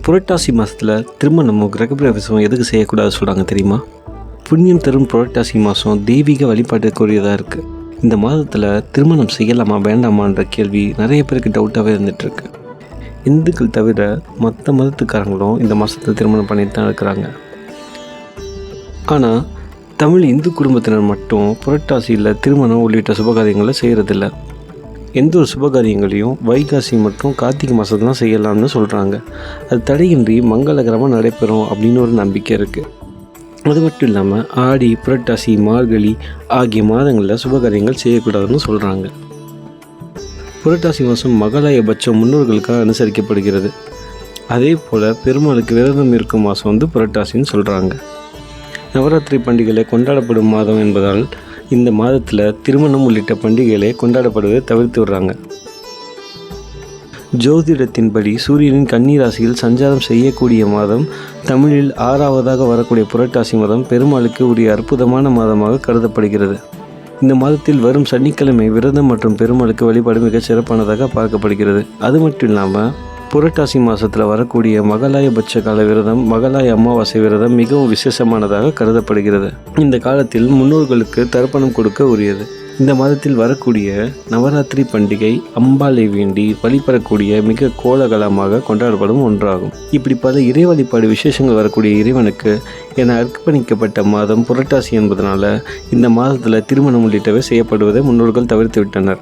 புரட்டாசி மாதத்தில் திருமணமும் கிரகப்பிரவேசமும் எதுக்கு செய்யக்கூடாது சொல்கிறாங்க தெரியுமா? புண்ணியம் தரும் புரட்டாசி மாதம் தெய்வீக வழிபாட்டுக்குரியதாக இருக்குது. இந்த மாதத்தில் திருமணம் செய்யலாமா வேண்டாமான்ற கேள்வி நிறைய பேருக்கு டவுட்டாகவே இருந்துகிட்ருக்கு. இந்துக்கள் தவிர மற்ற மதத்துக்காரங்களும் இந்த மாதத்தில் திருமணம் பண்ணிட்டு தான் இருக்கிறாங்க. ஆனால் தமிழ் இந்து குடும்பத்தினர் மட்டும் புரட்டாசியில் திருமணம் உள்ளிட்ட சுபகாரியங்களை செய்கிறதில்ல. எந்த ஒரு சுபகாரியங்களையும் வைகாசி மற்றும் கார்த்திகை மாதத்துல தான் செய்யலாம்னு சொல்கிறாங்க. அது தடையின்றி மங்களகரமாக நடைபெறும் அப்படின்னு ஒரு நம்பிக்கை இருக்குது. அது மட்டும் இல்லாமல் ஆடி, புரட்டாசி, மார்கழி ஆகிய மாதங்களில் சுபகாரியங்கள் செய்யக்கூடாதுன்னு சொல்கிறாங்க. புரட்டாசி மாதம் மகாலயபட்சம் முன்னோர்களுக்காக அனுசரிக்கப்படுகிறது. அதே போல் பெருமாளுக்கு விரதம் இருக்கும் மாதம் புரட்டாசின்னு சொல்கிறாங்க. நவராத்திரி பண்டிகைகளை கொண்டாடப்படும் மாதம் என்பதால் இந்த மாதத்தில் திருமணம் உள்ளிட்ட பண்டிகைகளை கொண்டாடப்படுவதை தவிர்த்து விடுறாங்க. ஜோதிடத்தின்படி சூரியனின் கன்னி ராசியில் சஞ்சாரம் செய்யக்கூடிய மாதம் தமிழில் 6வதாக வரக்கூடிய புரட்டாசி மாதம் பெருமாளுக்கு உரிய அற்புதமான மாதமாக கருதப்படுகிறது. இந்த மாதத்தில் வரும் சனிக்கிழமை விரதம் மற்றும் பெருமாளுக்கு வழிபாடு மிகச் சிறப்பானதாக பார்க்கப்படுகிறது. அது மட்டும் இல்லாமல் புரட்டாசி மாதத்தில் வரக்கூடிய மகாலயபட்ச கால விரதம், மகாலய அமாவாசை விரதம் மிகவும் விசேஷமானதாக கருதப்படுகிறது. இந்த காலத்தில் முன்னோர்களுக்கு தர்ப்பணம் கொடுக்க உரியது. இந்த மாதத்தில் வரக்கூடிய நவராத்திரி பண்டிகை அம்பாளை வேண்டி வழிபடக்கூடிய மிக கோலாகலமாக கொண்டாடப்படும் ஒன்றாகும். இப்படி பல இறை வழிபாடு விசேஷங்கள் வரக்கூடிய இறைவனுக்கு என அர்ப்பணிக்கப்பட்ட மாதம் புரட்டாசி என்பதனால இந்த மாதத்தில் திருமணம் உள்ளிட்டவை செய்யப்படுவதை முன்னோர்கள் தவிர்த்து விட்டனர்.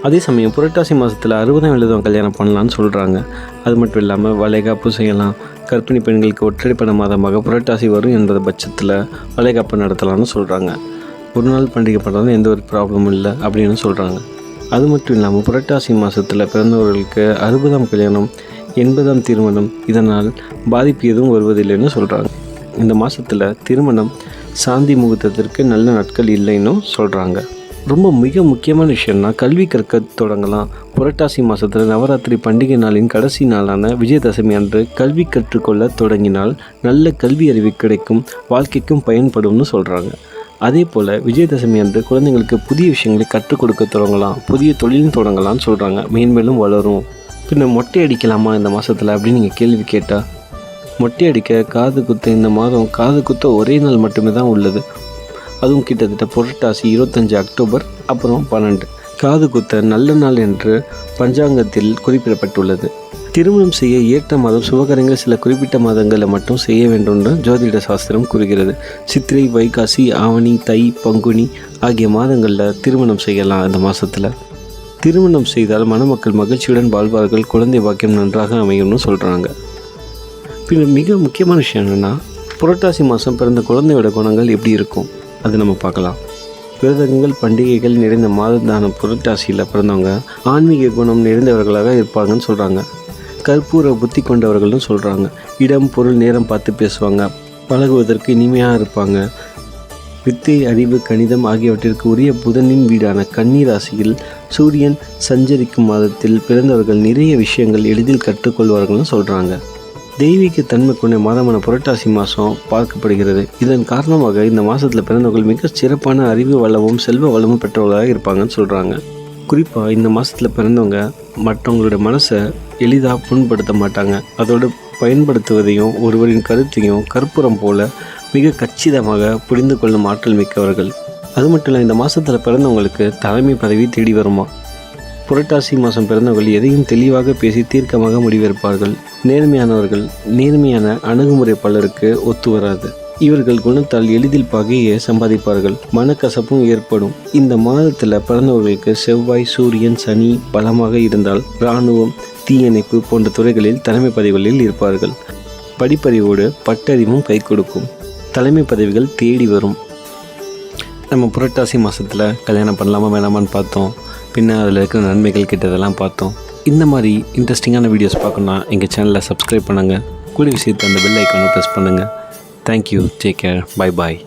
அதே சமயம் புரட்டாசி மாதத்தில் 60ஆம் எழுதம் கல்யாணம் பண்ணலான்னு சொல்கிறாங்க. அது மட்டும் இல்லாமல் வளைகாப்பு செய்யலாம். கர்ப்பிணி பெண்களுக்கு ஒற்றைப்பட மாதமாக புரட்டாசி வரும் என்பது பட்சத்தில் வளைகாப்பு நடத்தலாம்னு சொல்கிறாங்க. ஒரு நாள் பண்டிகை பண்ணுறது எந்த ஒரு ப்ராப்ளமும் இல்லை அப்படின்னு சொல்கிறாங்க. அது மட்டும் இல்லாமல் புரட்டாசி மாதத்தில் பிறந்தவர்களுக்கு 60ஆம் கல்யாணம், 80ஆம் திருமணம் இதனால் பாதிப்பு எதுவும் வருவதில்லைன்னு சொல்கிறாங்க. இந்த மாதத்தில் திருமணம் சாந்தி முகூர்த்தத்திற்கு நல்ல நாட்கள் இல்லைன்னு சொல்கிறாங்க. ரொம்ப மிக முக்கியமான விஷயம்னா கல்வி கற்க தொடங்கலாம். புரட்டாசி மாதத்தில் நவராத்திரி பண்டிகை நாளின் கடைசி நாளான விஜயதசமி அன்று கல்வி கற்றுக்கொள்ள தொடங்கினால் நல்ல கல்வி அறிவு கிடைக்கும், வாழ்க்கைக்கும் பயன்படும்னு சொல்கிறாங்க. அதே போல் விஜயதசமி அன்று குழந்தைங்களுக்கு புதிய விஷயங்களை கற்றுக் கொடுக்க தொடங்கலாம், புதிய தொழிலும் தொடங்கலாம்னு சொல்கிறாங்க. மேன்மேலும் வளரும். பின்ன மொட்டை அடிக்கலாமா இந்த மாதத்தில் அப்படின்னு நீங்கள் கேள்வி கேட்டால், மொட்டை அடிக்க காது குத்த இந்த மாதம் காது குத்த ஒரே நாள் மட்டுமே தான் உள்ளது. அதுவும் கிட்டத்தட்ட புரட்டாசி 25 அக்டோபர் அப்புறம் 12 காது குத்த நல்ல நாள் என்று பஞ்சாங்கத்தில் குறிப்பிடப்பட்டுள்ளது. திருமணம் செய்ய ஏற்ற மாதம் சுபகாரியங்கள் சில குறிப்பிட்ட மாதங்களில் மட்டும் செய்ய வேண்டும் என்று ஜோதிட சாஸ்திரம் கூறுகிறது. சித்திரை, வைகாசி, ஆவணி, தை, பங்குனி ஆகிய மாதங்களில் திருமணம் செய்யலாம். இந்த மாதத்தில் திருமணம் செய்தால் மணமக்கள் மகிழ்ச்சியுடன் வாழ்வார்கள், குழந்தை பாக்கியம் நன்றாக அமையும்னு சொல்கிறாங்க. பின்னர் மிக முக்கியமான விஷயம் என்னென்னா, புரட்டாசி மாதம் பிறந்த குழந்தையோட குணங்கள் எப்படி இருக்கும் அது நம்ம பார்க்கலாம். விரதங்கள் பண்டிகைகள் நிறைந்த மாதத்தான புரட்டாசியில் பிறந்தவங்க ஆன்மீக குணம் நிறைந்தவர்களாக இருப்பாங்கன்னு சொல்கிறாங்க. கற்பூர புத்தி கொண்டவர்கள்னு சொல்கிறாங்க. இடம், பொருள், நேரம் பார்த்து பேசுவாங்க. பழகுவதற்கு இனிமையாக இருப்பாங்க. வித்தை, அறிவு, கணிதம் ஆகியவற்றிற்கு உரிய புதனின் வீடான கன்னி ராசியில் சூரியன் சஞ்சரிக்கும் மாதத்தில் பிறந்தவர்கள் நிறைய விஷயங்கள் எளிதில் கற்றுக்கொள்வார்கள்னு சொல்கிறாங்க. தெய்வீக தன்மை கொண்ட மாதமான புரட்டாசி மாதம் பார்க்கப்படுகிறது. இதன் காரணமாக இந்த மாதத்தில் பிறந்தவர்கள் மிக சிறப்பான அறிவு வளமும் செல்வ வளமும் பெற்றவர்களாக இருப்பாங்கன்னு சொல்கிறாங்க. குறிப்பாக இந்த மாதத்தில் பிறந்தவங்க மற்றவங்களோட மனசை எளிதாக புண்படுத்த மாட்டாங்க. அதோடு பயன்படுத்துவதையும் ஒருவரின் கருத்தையும் கற்பூரம் போல மிக கச்சிதமாக புரிந்து கொள்ளும் ஆற்றல் மிக்கவர்கள். அது மட்டும் இல்லை, இந்த மாதத்தில் பிறந்தவங்களுக்கு தலைமை பதவி தேடி வருமா. புரட்டாசி மாதம் பிறந்தவர்கள் எதையும் தெளிவாக பேசி தீர்க்கமாக முடிவெடுப்பார்கள். நேர்மையானவர்கள். நேர்மையான அணுகுமுறை பலருக்கு ஒத்து வராது. இவர்கள் குணத்தால் எளிதில் பகையை சம்பாதிப்பார்கள். மனக்கசப்பும் ஏற்படும். இந்த மாதத்தில் பிறந்தவர்களுக்கு செவ்வாய், சூரியன், சனி பலமாக இருந்தால் இராணுவம், தீயணைப்பு போன்ற துறைகளில் தலைமை பதவிகளில் இருப்பார்கள். படிப்பறிவோடு பட்டறிவும் கை கொடுக்கும். தலைமை பதவிகள் தேடி வரும். நம்ம புரட்டாசி மாதத்தில் கல்யாணம் பண்ணலாமா வேணாமான்னு பார்த்தோம். பின்ன அதில் இருக்கிற நன்மைகள் கிட்டதெல்லாம் பார்த்தோம். இந்த மாதிரி இன்ட்ரெஸ்டிங்கான வீடியோஸ் பார்க்கணுன்னா எங்கள் சேனலை சப்ஸ்கிரைப் பண்ணுங்கள். கூடிய விஷயத்தை அந்த பெல் ஐக்கானை ப்ரெஸ் பண்ணுங்கள். Thank you. Take care. Bye bye.